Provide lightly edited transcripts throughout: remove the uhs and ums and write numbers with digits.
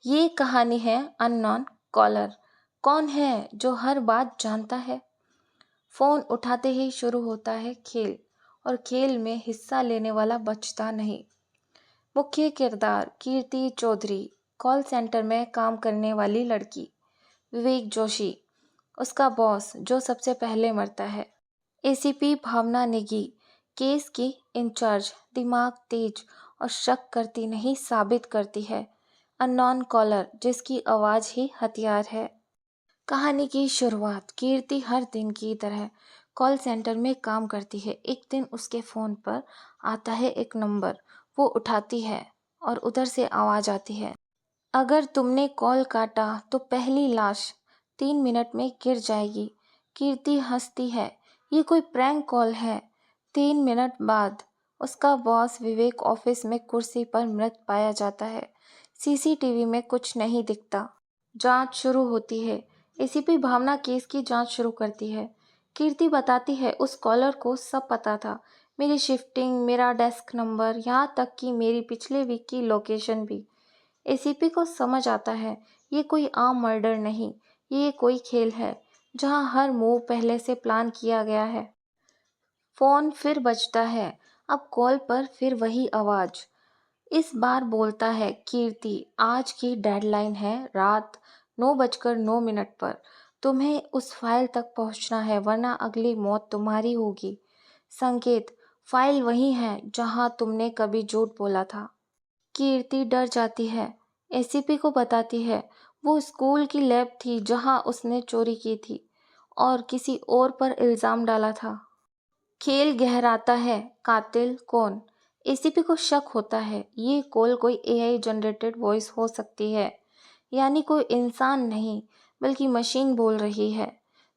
ये कहानी है अननोन कॉलर। कौन है जो हर बात जानता है? फोन उठाते ही शुरू होता है खेल, और खेल में हिस्सा लेने वाला बचता नहीं। मुख्य किरदार कीर्ति चौधरी, कॉल सेंटर में काम करने वाली लड़की। विवेक जोशी, उसका बॉस जो सबसे पहले मरता है। एसीपी भावना नेगी, केस की इंचार्ज, दिमाग तेज और शक करती नहीं साबित करती है। अननोन कॉलर, जिसकी आवाज़ ही हथियार है। कहानी की शुरुआत कीर्ति हर दिन की तरह कॉल सेंटर में काम करती है। एक दिन उसके फ़ोन पर आता है एक नंबर। वो उठाती है और उधर से आवाज़ आती है, अगर तुमने कॉल काटा तो पहली लाश 3 मिनट में गिर जाएगी। कीर्ति हंसती है, ये कोई प्रैंक कॉल है। 3 मिनट बाद उसका बॉस विवेक ऑफिस में कुर्सी पर मृत पाया जाता है। सीसीटीवी में कुछ नहीं दिखता। जांच शुरू होती है। एसीपी भावना केस की जांच शुरू करती है। कीर्ति बताती है, उस कॉलर को सब पता था, मेरी शिफ्टिंग, मेरा डेस्क नंबर, यहाँ तक कि मेरी पिछले वीक की लोकेशन भी। एसीपी को समझ आता है, ये कोई आम मर्डर नहीं, ये कोई खेल है जहां हर मूव पहले से प्लान किया गया है। फोन फिर बजता है। अब कॉल पर फिर वही आवाज। इस बार बोलता है, कीर्ति, आज की डेडलाइन है रात 9:09 पर। तुम्हें उस फाइल तक पहुंचना है, वरना अगली मौत तुम्हारी होगी। संकेत, फाइल वही है जहां तुमने कभी झूठ बोला था। कीर्ति डर जाती है। एसीपी को बताती है, वो स्कूल की लैब थी जहां उसने चोरी की थी और किसी और पर इल्ज़ाम डाला था। खेल गहराता है, कातिल कौन? एसीपी को शक होता है, ये कॉल कोई एआई जनरेटेड वॉइस हो सकती है, यानी कोई इंसान नहीं बल्कि मशीन बोल रही है,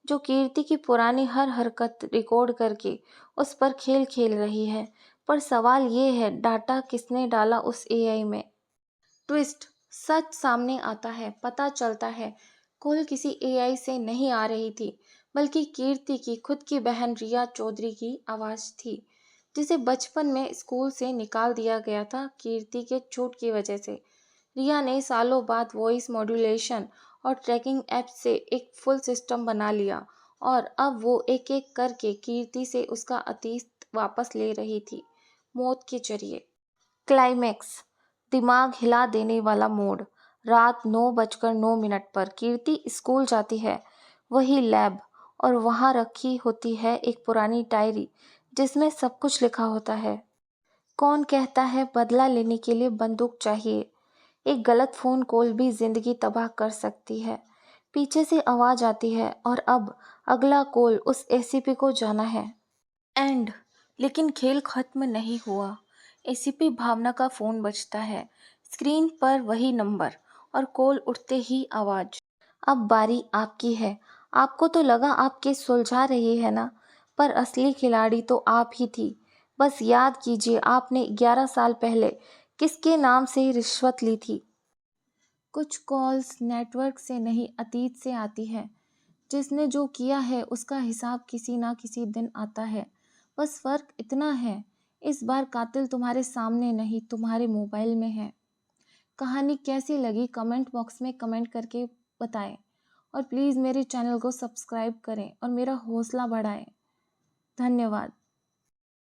जो कीर्ति की पुरानी हर हरकत रिकॉर्ड करके उस पर खेल खेल रही है। पर सवाल ये है, डाटा किसने डाला उस एआई में? ट्विस्ट, सच सामने आता है। पता चलता है कॉल किसी एआई से नहीं आ रही थी, बल्कि कीर्ति की खुद की बहन रिया चौधरी की आवाज़ थी, जिसे बचपन में स्कूल से निकाल दिया गया था कीर्ति के झूठ की वजह से। रिया ने सालों बाद वॉइस मॉड्यूलेशन और ट्रैकिंग ऐप से एक फुल सिस्टम बना लिया, और अब वो एक एक करके कीर्ति से उसका अतीत वापस ले रही थी, मौत के जरिए। क्लाइमैक्स, दिमाग हिला देने वाला मोड़। रात 9:09 पर कीर्ति स्कूल जाती है, वही लैब, और वहाँ रखी होती है एक पुरानी डायरी जिसमें सब कुछ लिखा होता है। कौन कहता है बदला लेने के लिए बंदूक चाहिए? एक गलत फ़ोन कॉल भी जिंदगी तबाह कर सकती है। पीछे से आवाज़ आती है, और अब अगला कॉल उस एसीपी को जाना है। एंड। लेकिन खेल खत्म नहीं हुआ। एसीपी भावना का फोन बजता है। स्क्रीन पर वही नंबर, और कॉल उठते ही आवाज, अब बारी आपकी है। आपको तो लगा आप केस सुलझा रही है ना, पर असली खिलाड़ी तो आप ही थी। बस याद कीजिए, आपने 11 साल पहले किसके नाम से रिश्वत ली थी। कुछ कॉल्स नेटवर्क से नहीं, अतीत से आती है। जिसने जो किया है उसका हिसाब किसी ना किसी दिन आता है। बस फर्क इतना है, इस बार कातिल तुम्हारे सामने नहीं, तुम्हारे मोबाइल में है। कहानी कैसी लगी कमेंट बॉक्स में कमेंट करके बताएं, और प्लीज़ मेरे चैनल को सब्सक्राइब करें और मेरा हौसला बढ़ाएं। धन्यवाद।